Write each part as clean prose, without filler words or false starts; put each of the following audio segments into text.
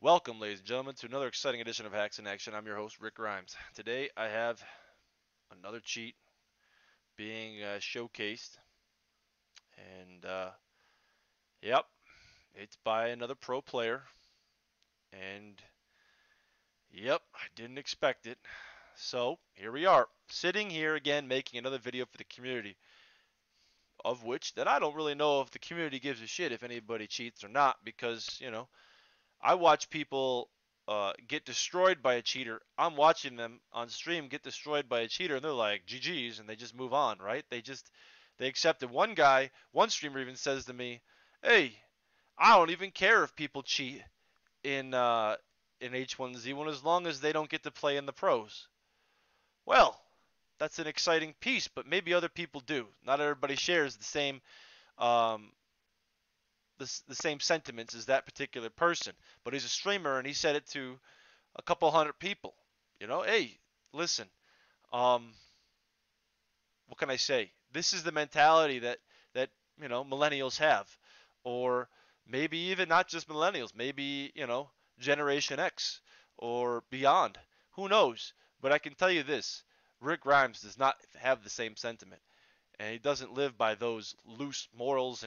Welcome, ladies and gentlemen, to another exciting edition of Hacks in Action. I'm your host, Rick Grimes. Today, I have another cheat being showcased, and yep, it's by another pro player, and yep, I didn't expect it. So here we are, sitting here again, making another video for the community, of which that I don't really know if the community gives a shit if anybody cheats or not, because I watch people get destroyed by a cheater. I'm watching them on stream get destroyed by a cheater, and they're like, GG's, and they just move on, right? They accept it. One streamer even says to me, hey, I don't even care if people cheat in in H1Z1 as long as they don't get to play in the pros. Well, that's an exciting piece, but maybe other people do. Not everybody shares um, the same sentiments as that particular person. But he's a streamer, and he said it to a couple hundred people. Hey, listen, um, what can I say? This is the mentality that millennials have, or maybe even not just millennials, maybe Generation X or beyond. Who knows? But I can tell you this: Rick Grimes does not have the same sentiment, and he doesn't live by those loose morals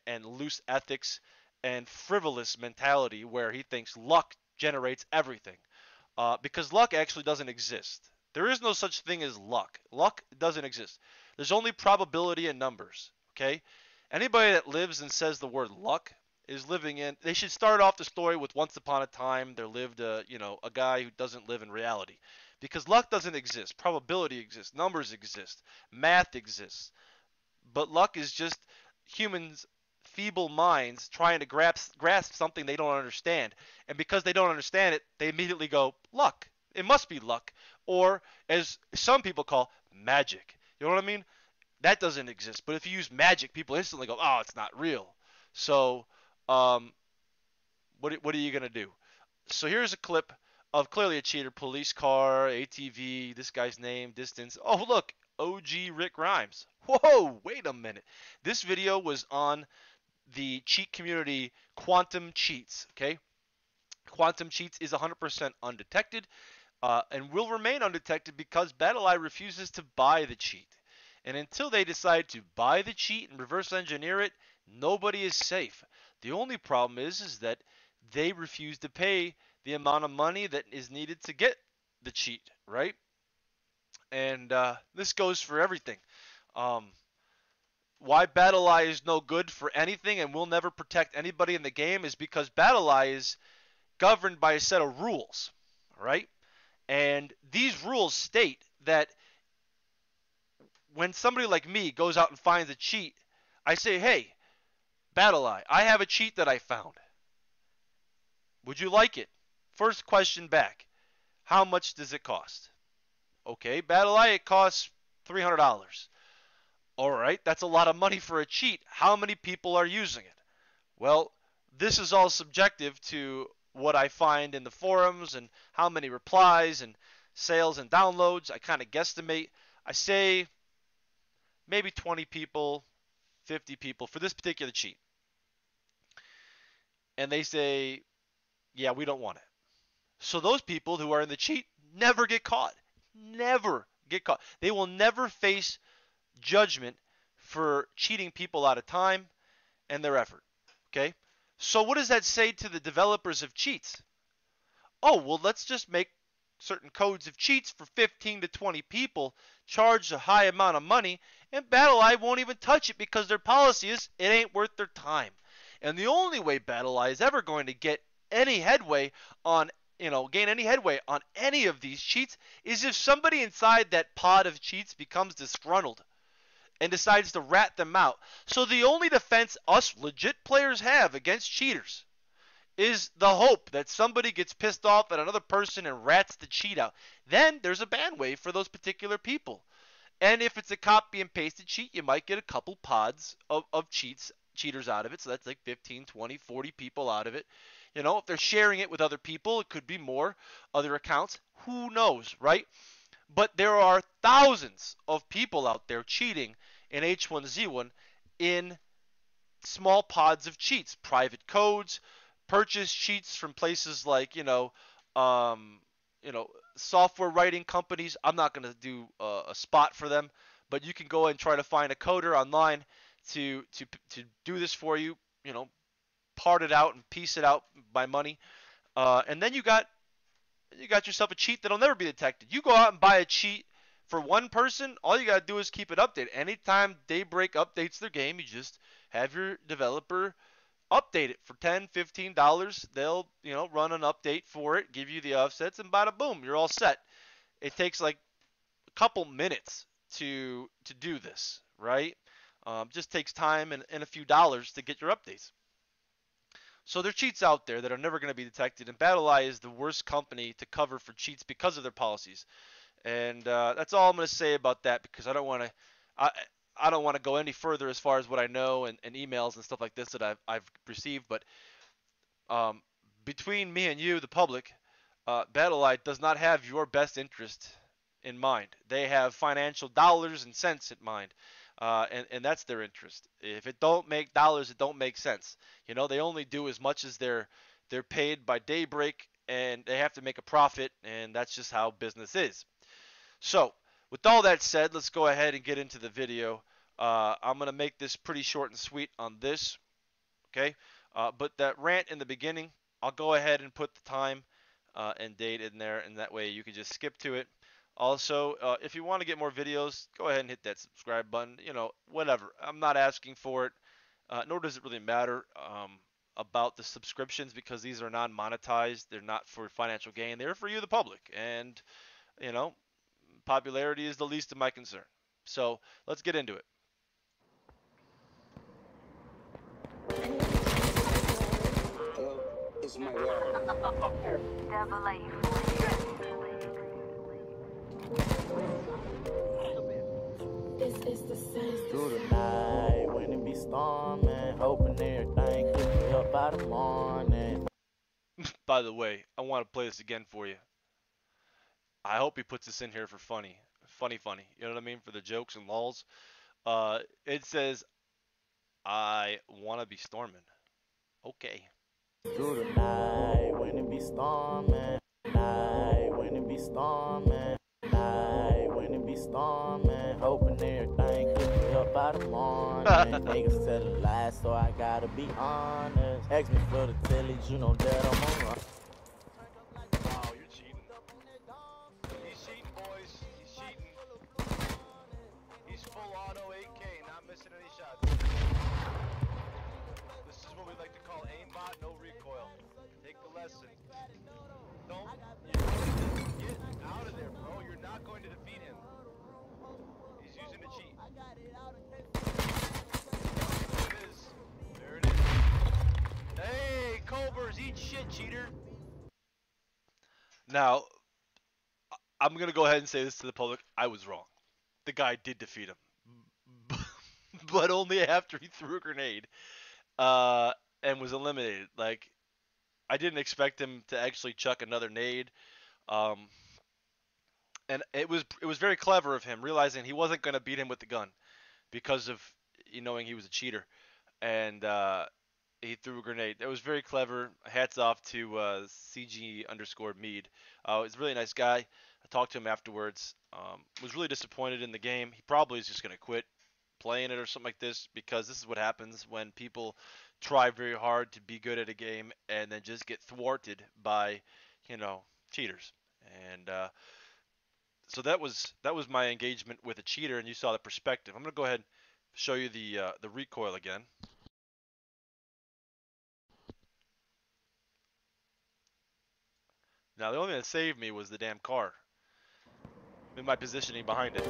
and loose ethics and frivolous mentality where he thinks luck generates everything. Because luck actually doesn't exist. There is no such thing as luck. Luck doesn't exist. There's only probability and numbers. Okay? Anybody that lives and says the word luck is living in. They should start off the story with once upon a time there lived a guy who doesn't live in reality, because luck doesn't exist. Probability exists. Numbers exist. Math exists. But luck is just humans' feeble minds trying to grasp something they don't understand. And because they don't understand it, they immediately go, luck. It must be luck. Or, as some people call, magic. You know what I mean? That doesn't exist. But if you use magic, people instantly go, oh, it's not real. So, um, what are you going to do? So here's a clip of clearly a cheater. Police car, ATV, this guy's name, distance. Oh, look, OG Rick Grimes. Whoa, wait a minute. This video was on the cheat community Quantum Cheats, okay? Quantum Cheats is 100% undetected and will remain undetected because BattleEye refuses to buy the cheat. And until they decide to buy the cheat and reverse engineer it, nobody is safe. The only problem is that they refuse to pay the amount of money that is needed to get the cheat, right? And this goes for everything. Um, why BattleEye is no good for anything and will never protect anybody in the game is because BattleEye is governed by a set of rules, right? And these rules state that when somebody like me goes out and finds a cheat, I say, hey, BattleEye, I have a cheat that I found. Would you like it? First question back. How much does it cost? Okay, BattleEye, it costs $300. All right, that's a lot of money for a cheat. How many people are using it? Well, this is all subjective to what I find in the forums and how many replies and sales and downloads. I kind of guesstimate. I say maybe 20 people, 50 people for this particular cheat. And they say, yeah, we don't want it. So those people who are in the cheat never get caught. Never get caught. They will never face judgment for cheating people out of time and their effort. Okay? So what does that say to the developers of cheats? Oh, well, let's just make certain codes of cheats for 15 to 20 people, charge a high amount of money, and BattleEye won't even touch it because their policy is it ain't worth their time. And the only way BattleEye is ever going to get any headway on gain any headway on any of these cheats is if somebody inside that pod of cheats becomes disgruntled and decides to rat them out. So the only defense us legit players have against cheaters is the hope that somebody gets pissed off at another person and rats the cheat out. Then there's a ban wave for those particular people. And if it's a copy and pasted cheat, you might get a couple pods of cheaters out of it. So that's like 15, 20, 40 people out of it. If they're sharing it with other people, it could be more other accounts. Who knows, right? But there are thousands of people out there cheating in H1Z1 in small pods of cheats, private codes, purchase cheats from places like um, you know, software writing companies. I'm not gonna do a spot for them, but you can go and try to find a coder online to do this for you. You know, part it out and piece it out by money, and then you got yourself a cheat that'll never be detected. You go out and buy a cheat for one person, all you gotta do is keep it updated. Anytime Daybreak updates their game, you just have your developer update it for $10, $15. They'll, run an update for it, give you the offsets, and bada boom, you're all set. It takes like a couple minutes to do this, right? Just takes time and a few dollars to get your updates. So there are cheats out there that are never going to be detected, and BattleEye is the worst company to cover for cheats because of their policies. And that's all I'm going to say about that because I don't want to. I don't want to go any further as far as what I know and emails and stuff like this that I've received. But um, between me and you, the public, BattleEye does not have your best interest in mind. They have financial dollars and cents in mind, and that's their interest. If it don't make dollars, it don't make sense. They only do as much as they're paid by Daybreak, and they have to make a profit, and that's just how business is. So, with all that said, let's go ahead and get into the video. I'm going to make this pretty short and sweet on this, okay? But that rant in the beginning, I'll go ahead and put the time and date in there, and that way you can just skip to it. Also, if you want to get more videos, go ahead and hit that subscribe button. Whatever. I'm not asking for it, nor does it really matter about the subscriptions because these are non-monetized. They're not for financial gain. They're for you, the public. And, popularity is the least of my concern. So let's get into it. Hello, it's my word. Through the night when it be storming, hoping everything could be up by the morning. By the way, I want to play this again for you. I hope he puts this in here for funny. Funny. You know what I mean? For the jokes and lulls. It says, I want to be storming. Okay. Through the night when it be storming, night when it be storming, night when it be storming, hoping everything could be up by the morning. Niggas tell a lie, so I gotta be honest. Ask me for the tellage, you know that I'm on run. Wow, you're cheating. He's cheating, boys. He's cheating. He's full auto 8K, not missing any shots. This is what we like to call aimbot, no recoil. Take the lesson. Don't get out of there, bro. You're not going to defeat him. He's using a cheat. There it is. There it is. Hey, Cobras, eat shit, cheater. Now, I'm going to go ahead and say this to the public. I was wrong. The guy did defeat him. But only after he threw a grenade and was eliminated. Like, I didn't expect him to actually chuck another nade. And it was very clever of him, realizing he wasn't going to beat him with the gun because of knowing he was a cheater. And he threw a grenade. It was very clever. Hats off to CG_Mead. He's a really nice guy. I talked to him afterwards. Was really disappointed in the game. He probably is just going to quit playing it or something like this because this is what happens when people try very hard to be good at a game and then just get thwarted by, cheaters. And so that was my engagement with a cheater, and you saw the perspective. I'm going to go ahead and show you the recoil again. Now, the only thing that saved me was the damn car. In my positioning behind it.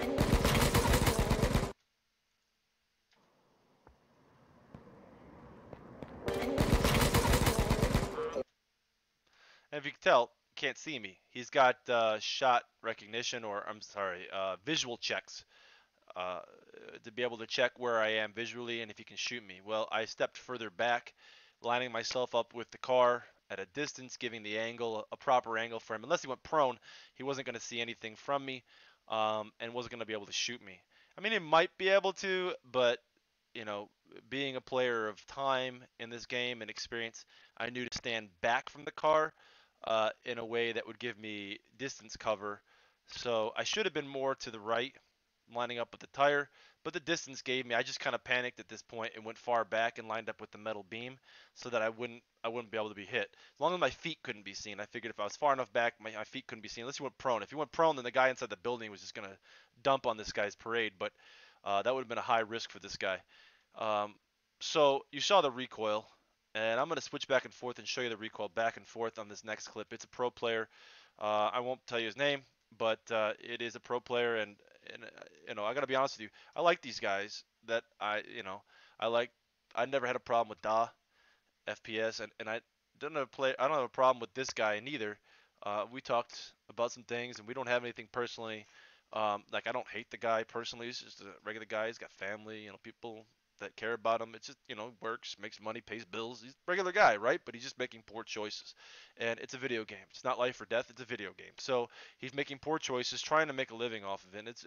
And if you can tell, you can't see me. He's got shot recognition, or I'm sorry, visual checks to be able to check where I am visually and if he can shoot me. Well, I stepped further back, lining myself up with the car at a distance, giving the angle a proper angle for him. Unless he went prone, he wasn't going to see anything from me and wasn't going to be able to shoot me. I mean, he might be able to, but you know, being a player of time in this game and experience, I knew to stand back from the car in a way that would give me distance cover. So I should have been more to the right, lining up with the tire, but the distance gave me. I just kind of panicked at this point and went far back and lined up with the metal beam so that I wouldn't be able to be hit. As long as my feet couldn't be seen, I figured if I was far enough back, my feet couldn't be seen. Unless you went prone. If you went prone, then the guy inside the building was just gonna dump on this guy's parade. But that would have been a high risk for this guy. Um, so you saw the recoil, and I'm going to switch back and forth and show you the recoil back and forth on this next clip. It's a pro player. I won't tell you his name, but it is a pro player, and I got to be honest with you. I like these guys that I like. I never had a problem with FPS, and I don't have a problem with this guy neither. We talked about some things, and we don't have anything personally. Like I don't hate the guy personally. He's just a regular guy. He's got family, people that care about him. It's just works, makes money, pays bills. He's a regular guy, right? But he's just making poor choices, and it's a video game. It's not life or death. It's a video game. So he's making poor choices, trying to make a living off of it. And it's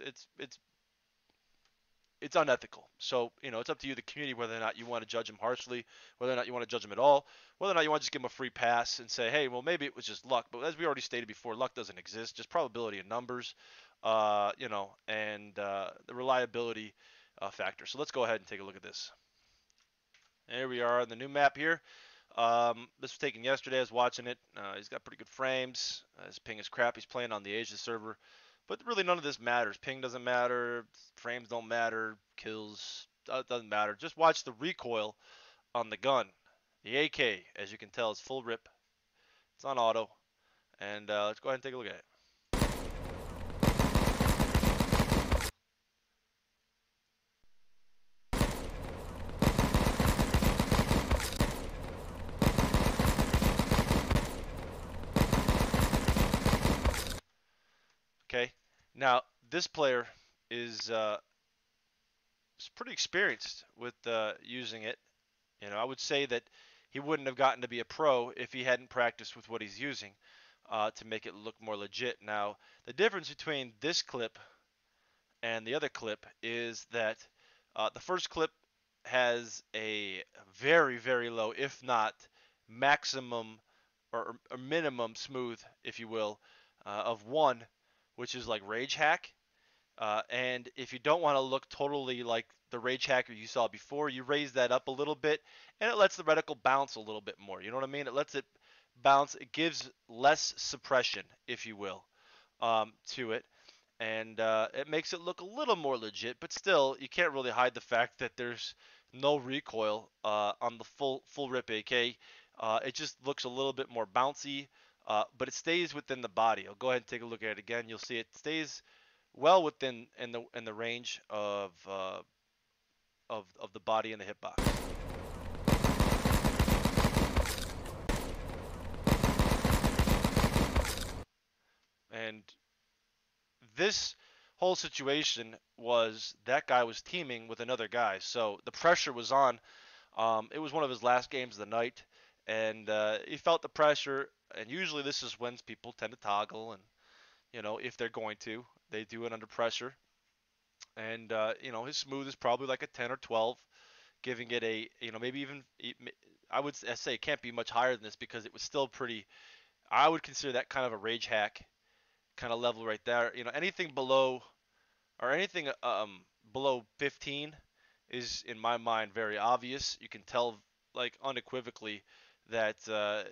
unethical. So, it's up to you, the community, whether or not you want to judge him harshly, whether or not you want to judge him at all, whether or not you want to just give him a free pass and say, hey, well, maybe it was just luck. But as we already stated before, luck doesn't exist, just probability and numbers, and the reliability factor. So let's go ahead and take a look at this. There we are on the new map here. This was taken yesterday. I was watching it. He's got pretty good frames. His ping is crap. He's playing on the Asia server. But really, none of this matters. Ping doesn't matter. Frames don't matter. Kills doesn't matter. Just watch the recoil on the gun. The AK, as you can tell, is full rip. It's on auto. And let's go ahead and take a look at it. Okay. Now, this player is pretty experienced with using it. I would say that he wouldn't have gotten to be a pro if he hadn't practiced with what he's using to make it look more legit. Now, the difference between this clip and the other clip is that the first clip has a very, very low, if not maximum or minimum smooth, if you will, of 1, which is like Rage Hack. And if you don't want to look totally like the Rage Hacker you saw before, you raise that up a little bit, and it lets the reticle bounce a little bit more. You know what I mean? It lets it bounce. It gives less suppression, if you will, to it, and it makes it look a little more legit. But still, you can't really hide the fact that there's no recoil on the full rip AK. It just looks a little bit more bouncy, but it stays within the body. I'll go ahead and take a look at it again. You'll see it stays well within in the range of the body and the hitbox. And this whole situation was that guy was teaming with another guy, so the pressure was on. It was one of his last games of the night, and he felt the pressure. And usually this is when people tend to toggle, and if they're going to, they do it under pressure. And his smooth is probably like a 10 or 12, giving it a maybe even I would say it can't be much higher than this because it was still pretty. I would consider that kind of a rage hack kind of level right there. Anything below or anything below 15 is in my mind very obvious. You can tell like unequivocally that the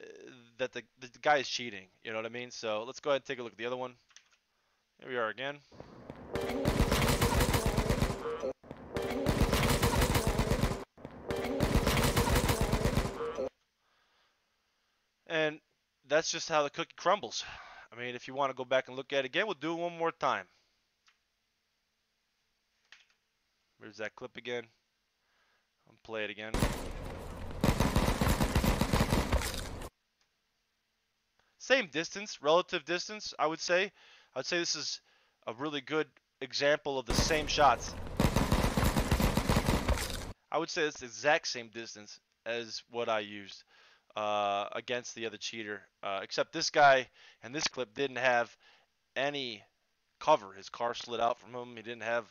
guy is cheating. You know what I mean? So let's go ahead and take a look at the other one. Here we are again. And that's just how the cookie crumbles. I mean, if you want to go back and look at it again, we'll do it one more time. Here's that clip again. I'll play it again. Same distance, relative distance, I would say. I would say this is a really good example of the same shots. I would say it's the exact same distance as what I used against the other cheater, except this guy and this clip didn't have any cover. His car slid out from him. He didn't have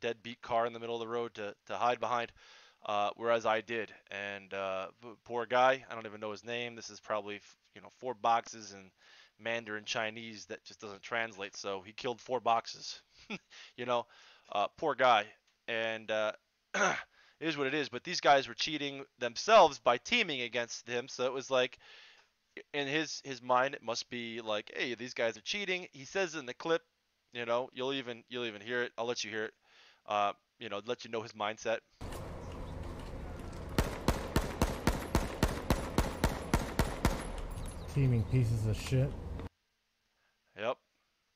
deadbeat car in the middle of the road to hide behind, whereas I did. And poor guy, I don't even know his name. This is probably 4 boxes in Mandarin Chinese that just doesn't translate. So he killed 4 boxes. you know, Poor guy. And it is what it is. But these guys were cheating themselves by teaming against him. So it was like, in his mind, it must be like, hey, these guys are cheating. He says in the clip, you'll even hear it. I'll let you hear it. Let you know his mindset. Teaming pieces of shit. Yep.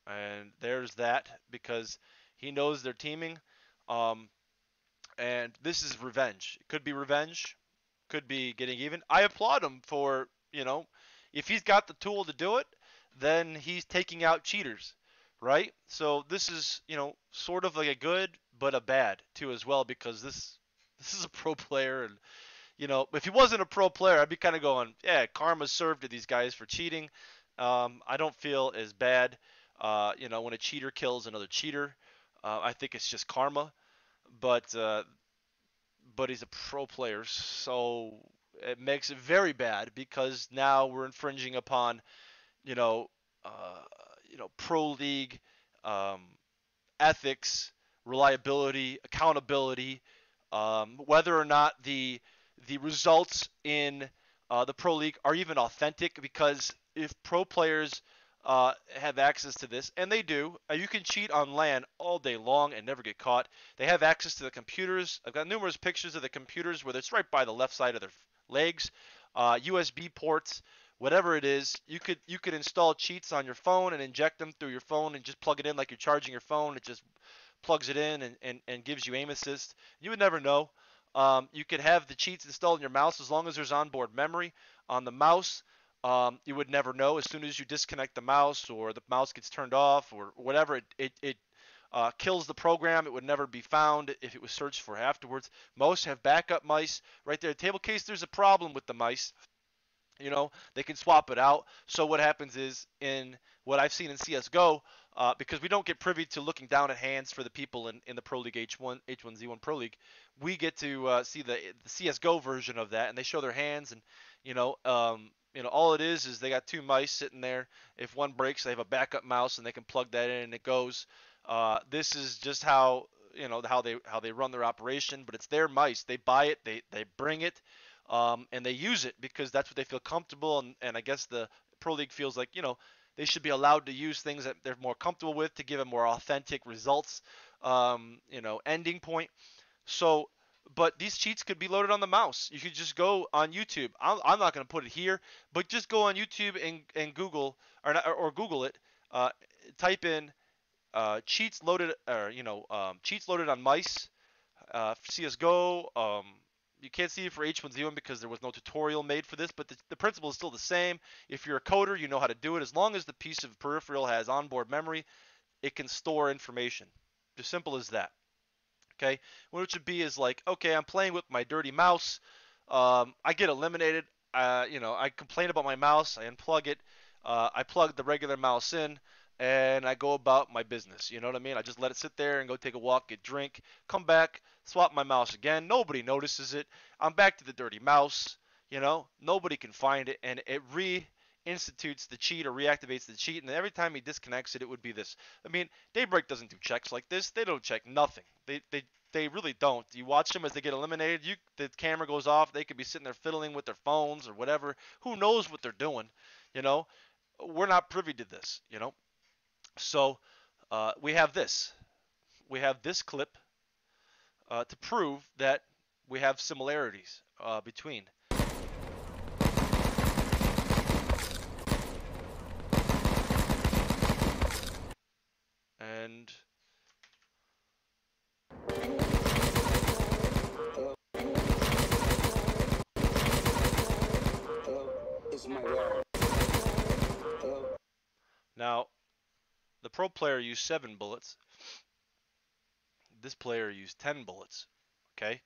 And there's that because he knows they're teaming. Um, and this is revenge. It could be revenge, could be getting even. I applaud him for, if he's got the tool to do it, then he's taking out cheaters, right? So this is, sort of like a good but a bad too as well because this is a pro player. And if he wasn't a pro player, I'd be kind of going, yeah, karma's served to these guys for cheating. I don't feel as bad, when a cheater kills another cheater. I think it's just karma, but he's a pro player, so it makes it very bad because now we're infringing upon, you know, uh, pro league um, ethics, reliability, accountability, whether or not the results in the pro league are even authentic. Because if pro players have access to this, and they do, you can cheat on LAN all day long and never get caught. They have access to the computers. I've got numerous pictures of the computers where it's right by the left side of their legs, USB ports. Whatever it is, you could install cheats on your phone and inject them through your phone and just plug it in like you're charging your phone. It just plugs it in and gives you aim assist. You would never know. You could have the cheats installed in your mouse as long as there's onboard memory on the mouse. You would never know. As soon as you disconnect the mouse or the mouse gets turned off or whatever, it kills the program. It would never be found if it was searched for afterwards. Most have backup mice right there. Table case, there's a problem with the mice. They can swap it out. So what happens is, in what I've seen in CS:GO, because we don't get privy to looking down at hands for the people in the Pro League H1Z1 Pro League, we get to see the CS:GO version of that, and they show their hands. And all it is they got 2 mice sitting there. If one breaks, they have a backup mouse, and they can plug that in, and it goes. This is just how they run their operation, but it's their mice. They buy it, they bring it, and they use it because that's what they feel comfortable. And I guess the Pro League feels like, they should be allowed to use things that they're more comfortable with to give them more authentic results, ending point. So, but these cheats could be loaded on the mouse. You could just go on YouTube. I'm not going to put it here, but just go on YouTube and Google, or Google it. Type in cheats loaded, or cheats loaded on mice, CS:GO. You can't see it for H1Z1 because there was no tutorial made for this, but the principle is still the same. If you're a coder, you know how to do it. As long as the piece of peripheral has onboard memory, it can store information. As simple as that. Okay, what it should be is like, okay, I'm playing with my dirty mouse. I get eliminated. I complain about my mouse. I unplug it. I plug the regular mouse in, and I go about my business. You know what I mean? I just let it sit there and go take a walk, get drink, come back, swap my mouse again. Nobody notices it. I'm back to the dirty mouse. Nobody can find it, and it reinstitutes the cheat or reactivates the cheat. And every time he disconnects it, it would be this. I mean, Daybreak doesn't do checks like this. They don't check nothing. They really don't. You watch them as they get eliminated. The camera goes off. They could be sitting there fiddling with their phones or whatever. Who knows what they're doing? You know, we're not privy to this. So we have this. We have this clip to prove that we have similarities between. And Hello? Hello? Is my where? Hello? now, the pro player used 7 bullets. This player used 10 bullets. Okay?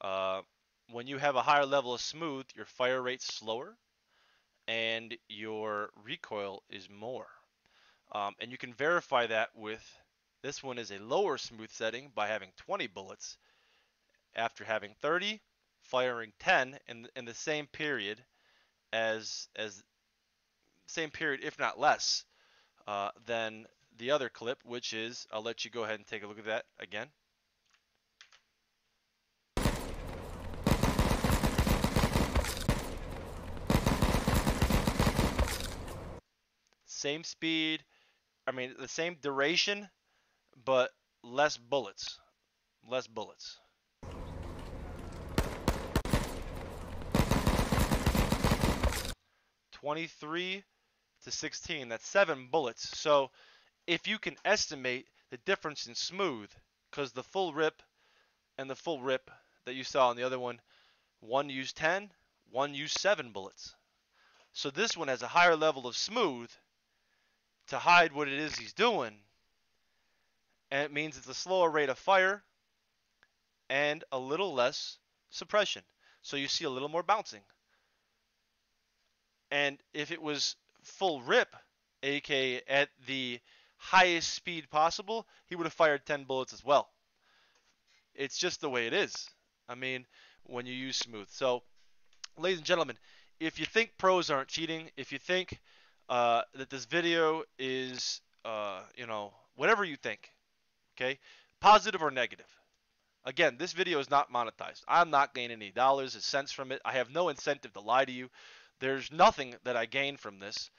Uh, when you have a higher level of smooth, your fire rate's slower and your recoil is more. And you can verify that with This one is a lower smooth setting by having 20 bullets after having 30, firing 10 in the same period as same period if not less than the other clip, which is, I'll let you go ahead and take a look at that again. Same speed, I mean the same duration, but less bullets. Less bullets. .23 to 16, that's 7 bullets. So if you can estimate the difference in smooth, because the full rip and the full rip that you saw on the other one used 10, one used 7 bullets. So this one has a higher level of smooth to hide what it is he's doing, and it means it's a slower rate of fire and a little less suppression. So you see a little more bouncing. And if it was full rip, aka at the highest speed possible, he would have fired 10 bullets as well. It's just the way it is. I mean, when you use smooth. So, ladies and gentlemen, if you think pros aren't cheating, if you think that this video is, whatever you think, okay, positive or negative. Again, this video is not monetized. I'm not gaining any dollars or cents from it. I have no incentive to lie to you. There's nothing that I gain from this,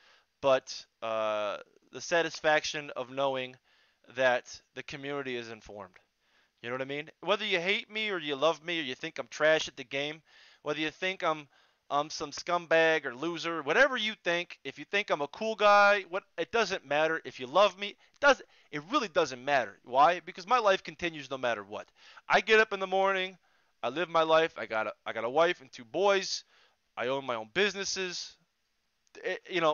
but the satisfaction of knowing that the community is informed. You know what I mean? Whether you hate me or you love me or you think I'm trash at the game, whether you think I'm some scumbag or loser, whatever you think, if you think I'm a cool guy, it doesn't matter. If you love me, it really doesn't matter. Why? Because my life continues no matter what. I get up in the morning, I live my life. I got a wife and 2 boys. I own my own businesses.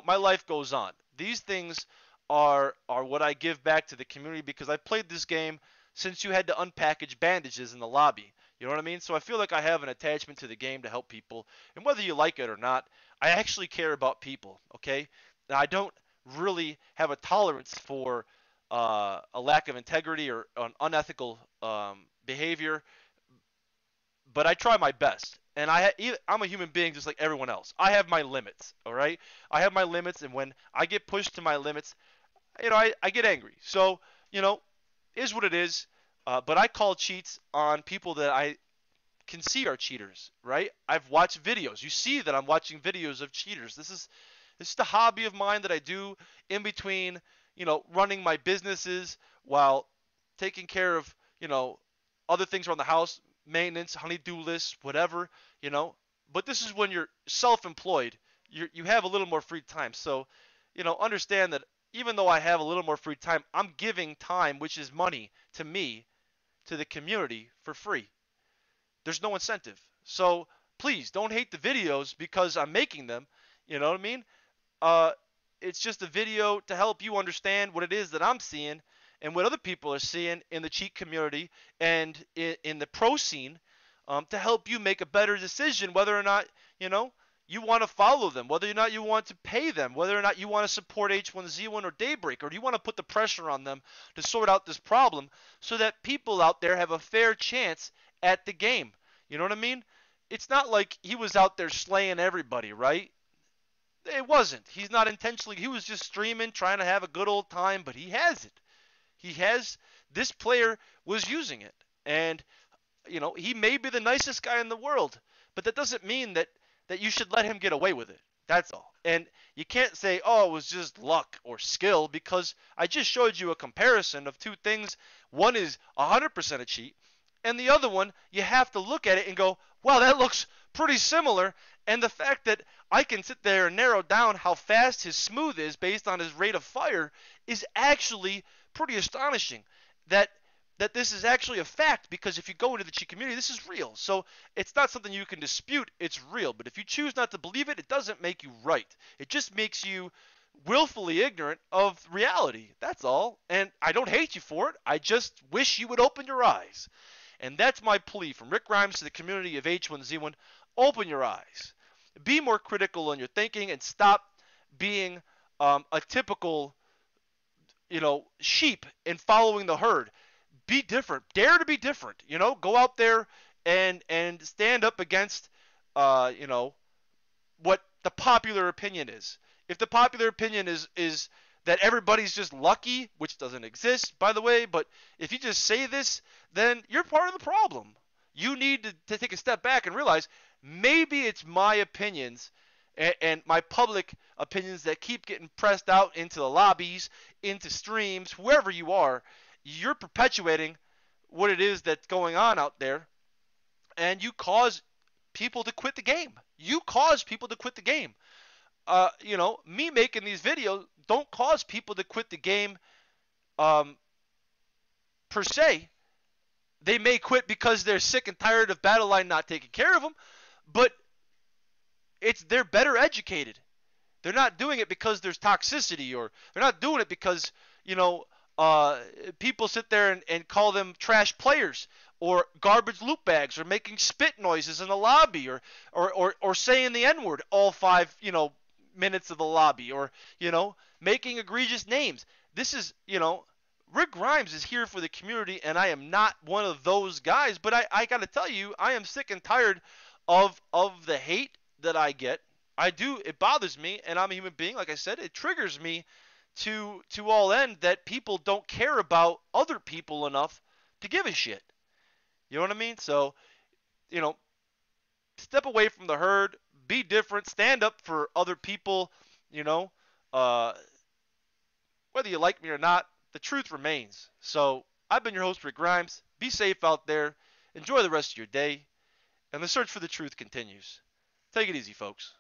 My life goes on. These things are what I give back to the community because I played this game since you had to unpackage bandages in the lobby. You know what I mean? So I feel like I have an attachment to the game to help people. And whether you like it or not, I actually care about people, okay? Now, I don't really have a tolerance for a lack of integrity or an unethical behavior, but I try my best. And I'm a human being just like everyone else. I have my limits, all right? I have my limits, and when I get pushed to my limits, I get angry. So, is what it is. But I call cheats on people that I can see are cheaters, right? I've watched videos. You see that I'm watching videos of cheaters. This is the hobby of mine that I do in between, running my businesses while taking care of, other things around the house, maintenance, honey-do lists, whatever, But this is when you're self-employed. You have a little more free time. So, understand that even though I have a little more free time, I'm giving time, which is money, to me, to the community for free. There's no incentive. So please don't hate the videos because I'm making them. You know what I mean? It's just a video to help you understand what it is that I'm seeing and what other people are seeing in the cheat community and in the pro scene, to help you make a better decision whether or not, you want to follow them, whether or not you want to pay them, whether or not you want to support H1Z1 or Daybreak, or do you want to put the pressure on them to sort out this problem so that people out there have a fair chance at the game. You know what I mean? It's not like he was out there slaying everybody, right? It wasn't. He's not intentionally. He was just streaming, trying to have a good old time, but he has it. This player was using it. And, he may be the nicest guy in the world, but that doesn't mean that you should let him get away with it. That's all. And you can't say, oh, it was just luck or skill, because I just showed you a comparison of 2 things. One is 100% a cheat, and the other one, you have to look at it and go, wow, that looks pretty similar. And the fact that I can sit there and narrow down how fast his smooth is based on his rate of fire is actually pretty astonishing. That this is actually a fact, because if you go into the cheat community, this is real. So it's not something you can dispute. It's real. But if you choose not to believe it, it doesn't make you right. It just makes you willfully ignorant of reality. That's all. And I don't hate you for it. I just wish you would open your eyes. And that's my plea from Rick Grimes to the community of H1Z1. Open your eyes. Be more critical in your thinking and stop being a typical sheep and following the herd. Be different. Dare to be different. Go out there and stand up against, what the popular opinion is. If the popular opinion is that everybody's just lucky, which doesn't exist, by the way, but if you just say this, then you're part of the problem. You need to take a step back and realize maybe it's my opinions and my public opinions that keep getting pressed out into the lobbies, into streams, wherever you are. You're perpetuating what it is that's going on out there, and you cause people to quit the game. You cause people to quit the game. Me making these videos don't cause people to quit the game, per se. They may quit because they're sick and tired of Battleline not taking care of them, but they're better educated. They're not doing it because there's toxicity, or they're not doing it because people sit there and call them trash players or garbage loot bags, or making spit noises in the lobby, or saying the N-word all 5 minutes of the lobby, or making egregious names. This is Rick Grimes is here for the community, and I am not one of those guys. But I got to tell you, I am sick and tired of the hate that I get. It bothers me, and I'm a human being. Like I said, it triggers me to all end that people don't care about other people enough to give a shit. You know what I mean? So, step away from the herd, be different, stand up for other people. You know, uh, whether you like me or not, the truth remains. So, I've been your host, Rick Grimes. Be safe out there. Enjoy the rest of your day, and the search for the truth continues. Take it easy, folks.